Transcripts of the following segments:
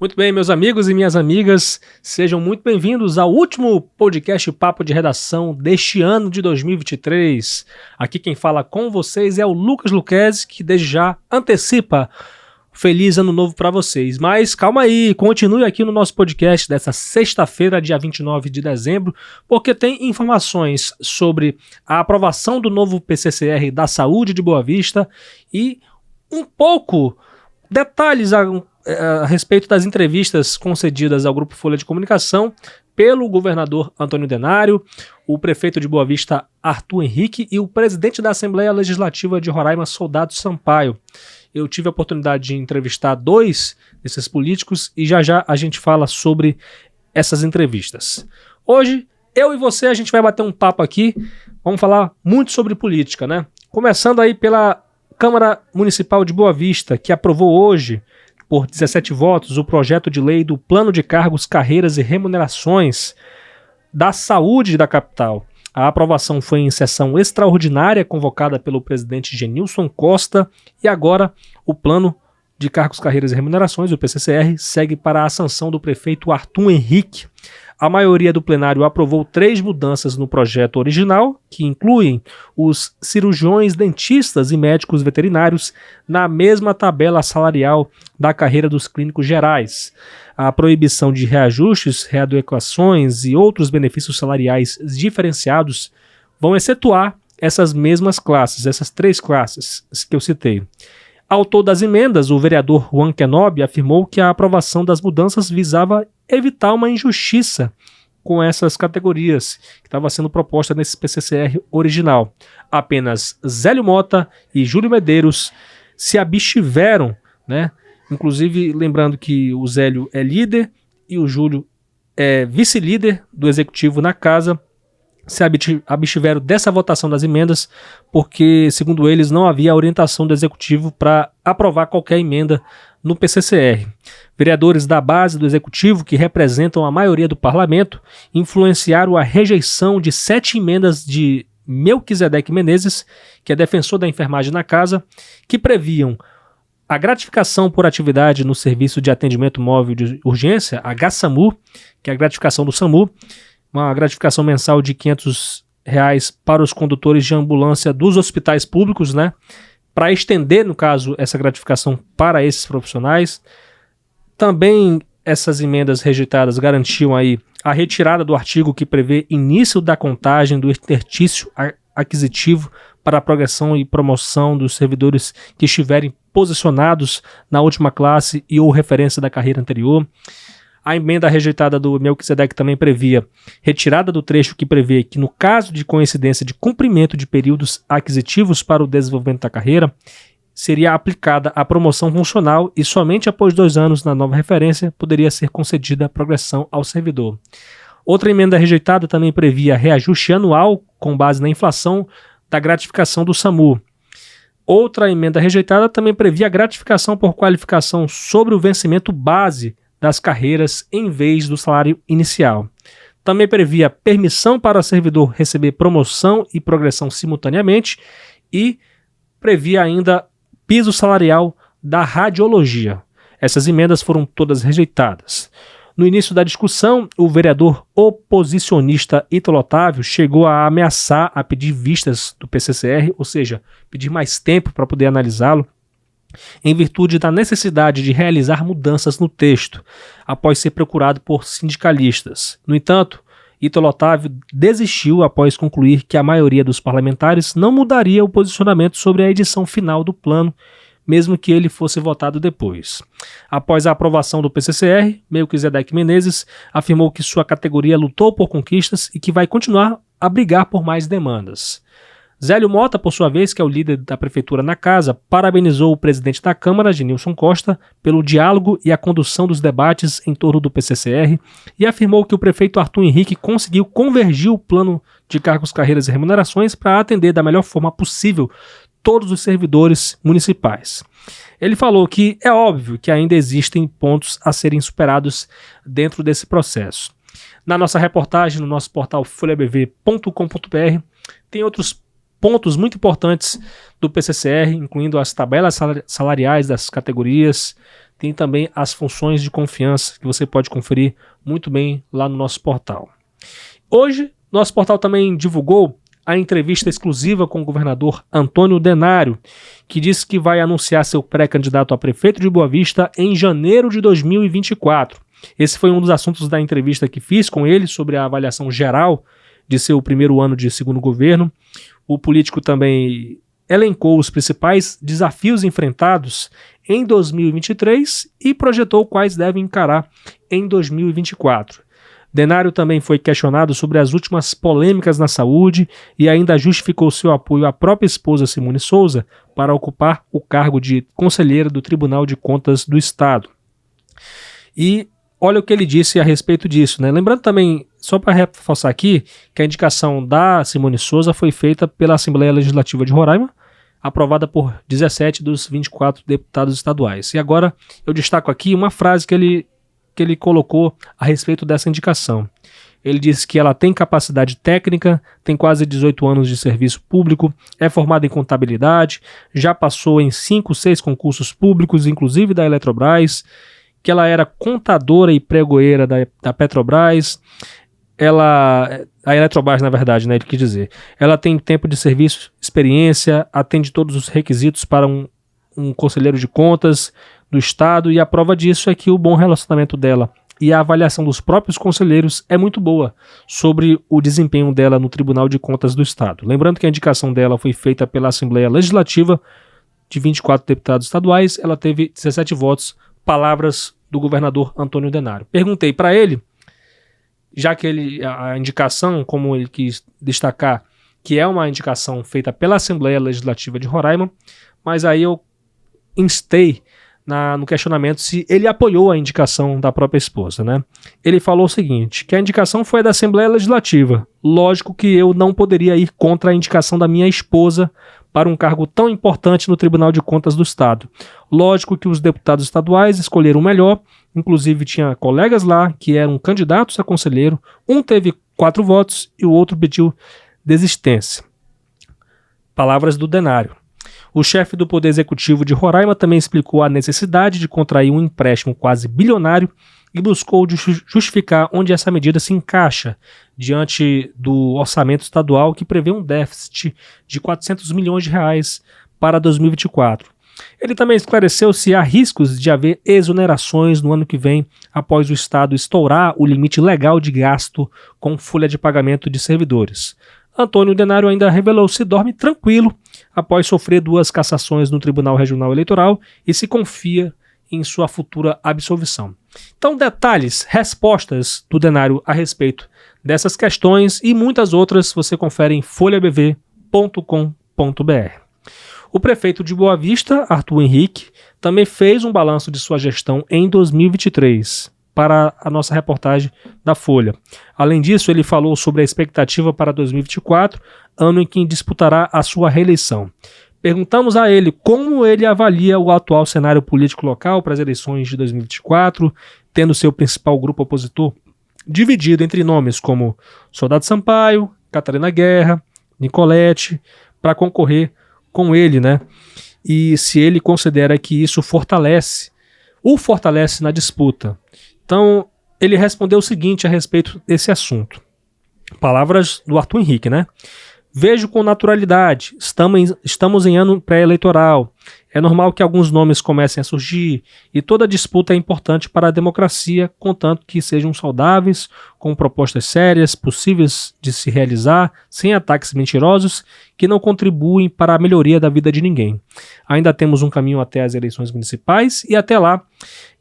Muito bem, meus amigos e minhas amigas, sejam muito bem-vindos ao último podcast Papo de Redação deste ano de 2023. Aqui quem fala com vocês é o Lucas Luquezzi, que desde já antecipa feliz ano novo para vocês. Mas calma aí, continue aqui no nosso podcast dessa sexta-feira, dia 29 de dezembro, porque tem informações sobre a aprovação do novo PCCR da Saúde de Boa Vista e um pouco detalhes a respeito das entrevistas concedidas ao Grupo Folha de Comunicação pelo governador Antônio Denário, o prefeito de Boa Vista Arthur Henrique e o presidente da Assembleia Legislativa de Roraima, Soldado Sampaio. Eu tive a oportunidade de entrevistar dois desses políticos e já já a gente fala sobre essas entrevistas. Hoje, eu e você, a gente vai bater um papo aqui, vamos falar muito sobre política, né? Começando aí pela Câmara Municipal de Boa Vista, que aprovou hoje, por 17 votos, o projeto de lei do Plano de Cargos, Carreiras e Remunerações da Saúde da capital. A aprovação foi em sessão extraordinária convocada pelo presidente Genilson Costa e agora o Plano de Cargos, Carreiras e Remunerações, o PCCR, segue para a sanção do prefeito Arthur Henrique. A maioria do plenário aprovou 3 mudanças no projeto original, que incluem os cirurgiões, dentistas e médicos veterinários na mesma tabela salarial da carreira dos clínicos gerais. A proibição de reajustes, readequações e outros benefícios salariais diferenciados vão excetuar essas mesmas classes, essas 3 classes que eu citei. Autor das emendas, o vereador Juan Kenobi afirmou que a aprovação das mudanças visava evitar uma injustiça com essas categorias que estava sendo proposta nesse PCCR original. Apenas Zélio Mota e Júlio Medeiros se abstiveram, né? Inclusive, lembrando que o Zélio é líder e o Júlio é vice-líder do executivo na casa, se abstiveram dessa votação das emendas porque, segundo eles, não havia orientação do executivo para aprovar qualquer emenda no PCCR. Vereadores da base do executivo, que representam a maioria do parlamento, influenciaram a rejeição de 7 emendas de Melquisedeque Menezes, que é defensor da enfermagem na casa, que previam a gratificação por atividade no Serviço de Atendimento Móvel de Urgência, a HSAMU, que é a gratificação do SAMU, uma gratificação mensal de R$500 para os condutores de ambulância dos hospitais públicos, né? Para estender, no caso, essa gratificação para esses profissionais. Também essas emendas rejeitadas garantiam aí a retirada do artigo que prevê início da contagem do exercício aquisitivo para a progressão e promoção dos servidores que estiverem posicionados na última classe e ou referência da carreira anterior. A emenda rejeitada do Melquisedeque também previa retirada do trecho que prevê que, no caso de coincidência de cumprimento de períodos aquisitivos para o desenvolvimento da carreira, seria aplicada a promoção funcional e somente após 2 anos na nova referência poderia ser concedida a progressão ao servidor. Outra emenda rejeitada também previa reajuste anual com base na inflação da gratificação do SAMU. Outra emenda rejeitada também previa gratificação por qualificação sobre o vencimento base das carreiras em vez do salário inicial. Também previa permissão para o servidor receber promoção e progressão simultaneamente e previa ainda piso salarial da radiologia. Essas emendas foram todas rejeitadas. No início da discussão, o vereador oposicionista Ítalo Otávio chegou a ameaçar a pedir vistas do PCCR, ou seja, pedir mais tempo para poder analisá-lo, em virtude da necessidade de realizar mudanças no texto, após ser procurado por sindicalistas. No entanto, Ítalo Otávio desistiu após concluir que a maioria dos parlamentares não mudaria o posicionamento sobre a edição final do plano, mesmo que ele fosse votado depois. Após a aprovação do PCCR, Melquisedeque Menezes afirmou que sua categoria lutou por conquistas e que vai continuar a brigar por mais demandas. Zélio Mota, por sua vez, que é o líder da prefeitura na casa, parabenizou o presidente da Câmara, Genilson Costa, pelo diálogo e a condução dos debates em torno do PCCR e afirmou que o prefeito Arthur Henrique conseguiu convergir o plano de cargos, carreiras e remunerações para atender da melhor forma possível todos os servidores municipais. Ele falou que é óbvio que ainda existem pontos a serem superados dentro desse processo. Na nossa reportagem, no nosso portal folhabv.com.br, tem outros pontos muito importantes do PCCR, incluindo as tabelas salariais das categorias, tem também as funções de confiança que você pode conferir muito bem lá no nosso portal. Hoje, nosso portal também divulgou a entrevista exclusiva com o governador Antônio Denário, que disse que vai anunciar seu pré-candidato a prefeito de Boa Vista em janeiro de 2024. Esse foi um dos assuntos da entrevista que fiz com ele sobre a avaliação geral de seu primeiro ano de segundo governo. O político também elencou os principais desafios enfrentados em 2023 e projetou quais devem encarar em 2024. Denário também foi questionado sobre as últimas polêmicas na saúde e ainda justificou seu apoio à própria esposa Simone Souza para ocupar o cargo de conselheira do Tribunal de Contas do Estado. E olha o que ele disse a respeito disso, né? Lembrando também, só para reforçar aqui, que a indicação da Simone Souza foi feita pela Assembleia Legislativa de Roraima, aprovada por 17 dos 24 deputados estaduais. E agora eu destaco aqui uma frase que ele colocou a respeito dessa indicação. Ele disse que ela tem capacidade técnica, tem quase 18 anos de serviço público, é formada em contabilidade, já passou em 5, 6 concursos públicos, inclusive da Eletrobras, que ela era contadora e pregoeira da Petrobras, a Eletrobras, na verdade, né, ele quis dizer. Ela tem tempo de serviço, experiência, atende todos os requisitos para um conselheiro de contas do Estado, e a prova disso é que o bom relacionamento dela e a avaliação dos próprios conselheiros é muito boa sobre o desempenho dela no Tribunal de Contas do Estado. Lembrando que a indicação dela foi feita pela Assembleia Legislativa de 24 deputados estaduais, ela teve 17 votos, palavras do governador Antônio Denário. Perguntei para ele, já que a indicação, como ele quis destacar, que é uma indicação feita pela Assembleia Legislativa de Roraima, mas aí eu instei no questionamento se ele apoiou a indicação da própria esposa, né? Ele falou o seguinte, que a indicação foi da Assembleia Legislativa. Lógico que eu não poderia ir contra a indicação da minha esposa para um cargo tão importante no Tribunal de Contas do Estado. Lógico que os deputados estaduais escolheram o melhor, inclusive tinha colegas lá que eram candidatos a conselheiro, um teve 4 votos e o outro pediu desistência. Palavras do Denário. O chefe do Poder Executivo de Roraima também explicou a necessidade de contrair um empréstimo quase bilionário e buscou justificar onde essa medida se encaixa diante do orçamento estadual que prevê um déficit de R$400 milhões para 2024. Ele também esclareceu se há riscos de haver exonerações no ano que vem após o Estado estourar o limite legal de gasto com folha de pagamento de servidores. Antônio Denário ainda revelou se dorme tranquilo após sofrer 2 cassações no Tribunal Regional Eleitoral e se confia em sua futura absolvição. Então, detalhes, respostas do Denário a respeito dessas questões e muitas outras você confere em folhabv.com.br. O prefeito de Boa Vista, Arthur Henrique, também fez um balanço de sua gestão em 2023. Para a nossa reportagem da Folha. Além disso, ele falou sobre a expectativa para 2024, ano em que disputará a sua reeleição. Perguntamos a ele como ele avalia o atual cenário político local para as eleições de 2024, tendo seu principal grupo opositor dividido entre nomes como Soldado Sampaio, Catarina Guerra, Nicolete, para concorrer com ele, né? E se ele considera que isso o fortalece na disputa. Então, ele respondeu o seguinte a respeito desse assunto. Palavras do Arthur Henrique, né? Vejo com naturalidade, estamos em ano pré-eleitoral, é normal que alguns nomes comecem a surgir e toda disputa é importante para a democracia, contanto que sejam saudáveis, com propostas sérias, possíveis de se realizar, sem ataques mentirosos, que não contribuem para a melhoria da vida de ninguém. Ainda temos um caminho até as eleições municipais e até lá,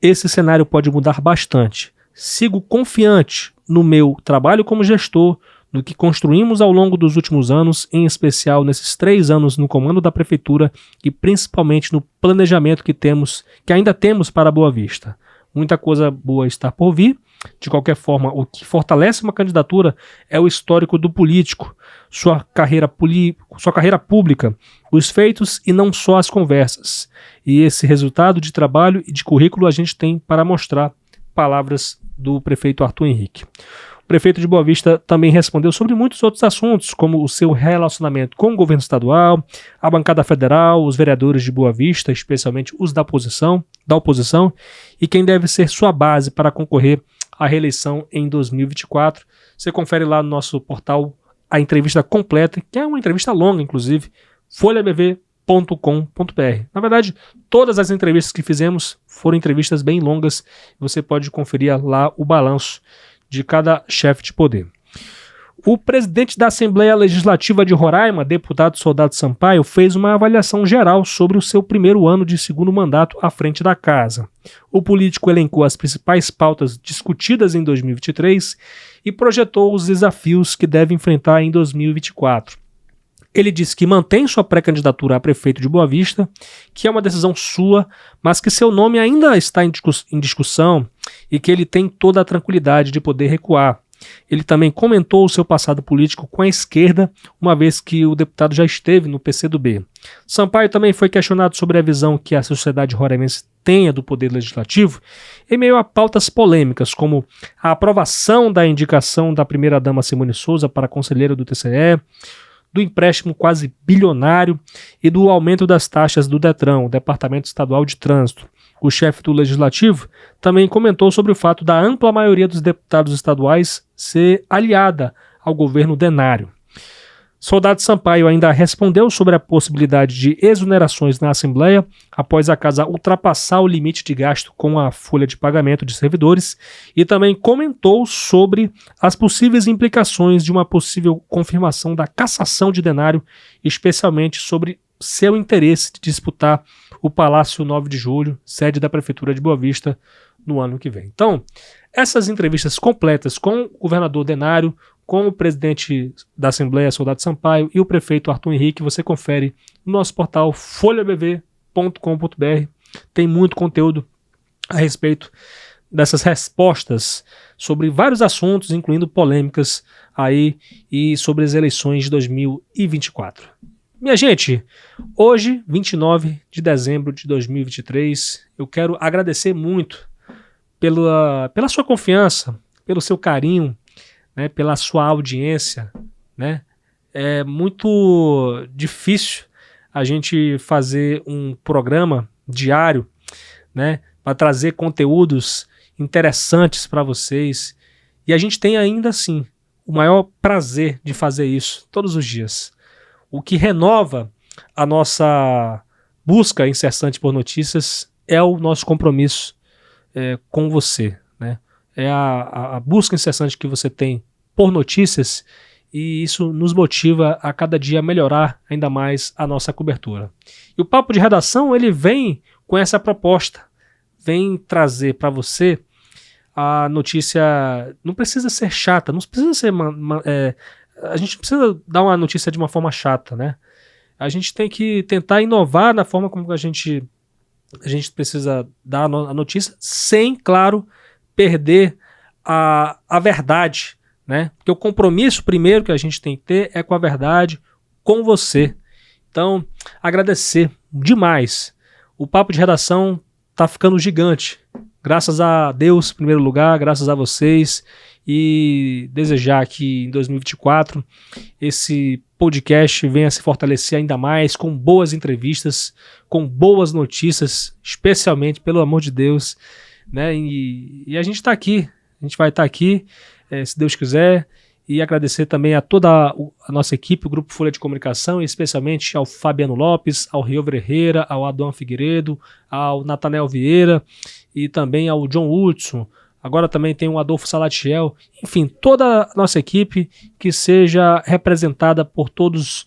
esse cenário pode mudar bastante. Sigo confiante no meu trabalho como gestor, no que construímos ao longo dos últimos anos, em especial nesses 3 anos no comando da prefeitura e principalmente no planejamento que ainda temos para Boa Vista. Muita coisa boa está por vir. De qualquer forma, o que fortalece uma candidatura é o histórico do político, sua carreira pública, os feitos e não só as conversas. E esse resultado de trabalho e de currículo a gente tem para mostrar. Palavras do prefeito Arthur Henrique. prefeito de Boa Vista também respondeu sobre muitos outros assuntos, como o seu relacionamento com o governo estadual, a bancada federal, os vereadores de Boa Vista, especialmente os da oposição, e quem deve ser sua base para concorrer à reeleição em 2024. Você confere lá no nosso portal a entrevista completa, que é uma entrevista longa, inclusive, folhabv.com.br. Na verdade, todas as entrevistas que fizemos foram entrevistas bem longas. Você pode conferir lá o balanço de cada chefe de poder. O presidente da Assembleia Legislativa de Roraima, deputado Soldado Sampaio, fez uma avaliação geral sobre o seu primeiro ano de segundo mandato à frente da casa. O político elencou as principais pautas discutidas em 2023 e projetou os desafios que deve enfrentar em 2024. Ele disse que mantém sua pré-candidatura a prefeito de Boa Vista, que é uma decisão sua, mas que seu nome ainda está em discussão e que ele tem toda a tranquilidade de poder recuar. Ele também comentou o seu passado político com a esquerda, uma vez que o deputado já esteve no PCdoB. Sampaio também foi questionado sobre a visão que a sociedade roraimense tenha do poder legislativo, em meio a pautas polêmicas, como a aprovação da indicação da primeira-dama Simone Souza para conselheira do TCE, do empréstimo quase bilionário e do aumento das taxas do DETRAN, o Departamento Estadual de Trânsito. O chefe do Legislativo também comentou sobre o fato da ampla maioria dos deputados estaduais ser aliada ao governo Denário. Soldado Sampaio ainda respondeu sobre a possibilidade de exonerações na Assembleia após a casa ultrapassar o limite de gasto com a folha de pagamento de servidores e também comentou sobre as possíveis implicações de uma possível confirmação da cassação de Denário, especialmente sobre seu interesse de disputar o Palácio 9 de Julho, sede da Prefeitura de Boa Vista, no ano que vem. Então, essas entrevistas completas com o governador Denário, com o presidente da Assembleia, Soldado Sampaio, e o prefeito Arthur Henrique, você confere no nosso portal folhabv.com.br. Tem muito conteúdo a respeito dessas respostas sobre vários assuntos, incluindo polêmicas aí e sobre as eleições de 2024. Minha gente, hoje, 29 de dezembro de 2023, eu quero agradecer muito pela sua confiança, pelo seu carinho, né, pela sua audiência, né? É muito difícil a gente fazer um programa diário, né, para trazer conteúdos interessantes para vocês, e a gente tem ainda assim o maior prazer de fazer isso todos os dias. O que renova a nossa busca incessante por notícias é o nosso compromisso com você, né? É a busca incessante que você tem por notícias, e isso nos motiva a cada dia melhorar ainda mais a nossa cobertura. E o Papo de Redação, ele vem com essa proposta, vem trazer para você a notícia. Não precisa ser chata, não precisa ser a gente não precisa dar uma notícia de uma forma chata, né? A gente tem que tentar inovar na forma como a gente precisa dar a notícia, sem, claro, perder a verdade, né? Porque o compromisso primeiro que a gente tem que ter é com a verdade, com você. Então, agradecer demais. O Papo de Redação tá ficando gigante. Graças a Deus, em primeiro lugar, graças a vocês, e desejar que em 2024 esse podcast venha se fortalecer ainda mais com boas entrevistas, com boas notícias, especialmente, pelo amor de Deus, né? E a gente está aqui, a gente vai estar aqui, se Deus quiser, e agradecer também a toda a nossa equipe, o Grupo Folha de Comunicação, e especialmente ao Fabiano Lopes, ao Rio Herrera, ao Adão Figueiredo, ao Natanel Vieira e também ao John Hudson. Agora também tem o Adolfo Salatiel, enfim, toda a nossa equipe que seja representada por todos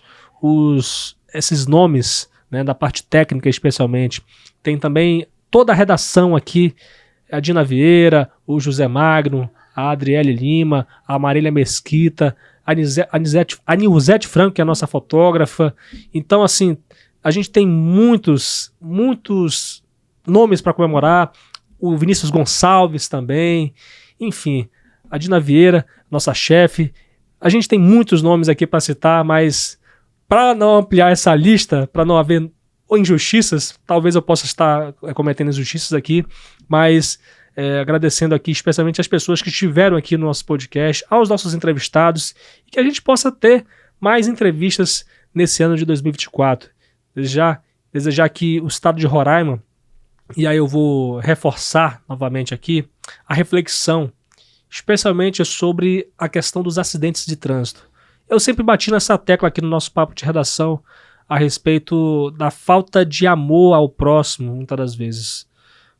esses nomes, né, da parte técnica especialmente. Tem também toda a redação aqui, a Dina Vieira, o José Magno, a Adriele Lima, a Marília Mesquita, a Nilzete Franco, que é a nossa fotógrafa. Então, assim, a gente tem muitos nomes para comemorar. O Vinícius Gonçalves também, enfim, a Dina Vieira, nossa chefe. A gente tem muitos nomes aqui para citar, mas para não ampliar essa lista, para não haver injustiças, talvez eu possa estar cometendo injustiças aqui, mas agradecendo aqui especialmente as pessoas que estiveram aqui no nosso podcast, aos nossos entrevistados, e que a gente possa ter mais entrevistas nesse ano de 2024. Desejar aqui o estado de Roraima, e aí eu vou reforçar novamente aqui a reflexão, especialmente sobre a questão dos acidentes de trânsito. Eu sempre bati nessa tecla aqui no nosso papo de redação a respeito da falta de amor ao próximo, muitas das vezes.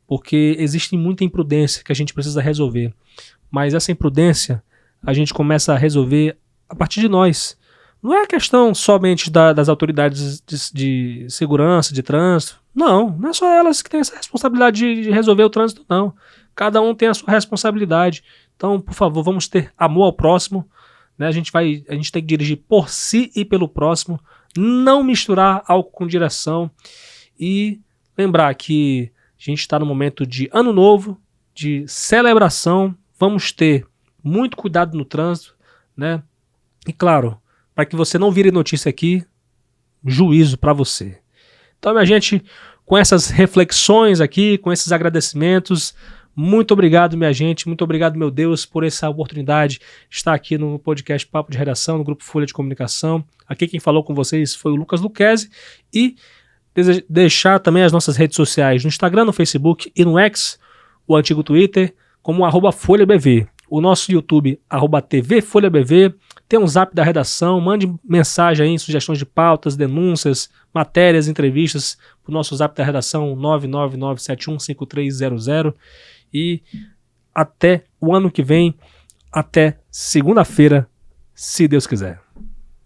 Porque existe muita imprudência que a gente precisa resolver. Mas essa imprudência a gente começa a resolver a partir de nós. Não é questão somente das autoridades de segurança, de trânsito. Não é só elas que têm essa responsabilidade de resolver o trânsito, não. Cada um tem a sua responsabilidade. Então, por favor, vamos ter amor ao próximo. Né? A gente tem que dirigir por si e pelo próximo. Não misturar álcool com direção. E lembrar que a gente está no momento de ano novo, de celebração. Vamos ter muito cuidado no trânsito, né? E claro, para que você não vire notícia aqui, juízo para você. Então, minha gente, com essas reflexões aqui, com esses agradecimentos, muito obrigado, minha gente, muito obrigado, meu Deus, por essa oportunidade de estar aqui no podcast Papo de Redação, no Grupo Folha de Comunicação. Aqui quem falou com vocês foi o Lucas Lucchesi, e deixar também as nossas redes sociais no Instagram, no Facebook e no X, o antigo Twitter, como @FolhaBV. O nosso YouTube, @TVFolhaBV. Tem um zap da redação, mande mensagem aí, sugestões de pautas, denúncias, matérias, entrevistas, para o nosso zap da redação, 999715300. E até o ano que vem, até segunda-feira, se Deus quiser.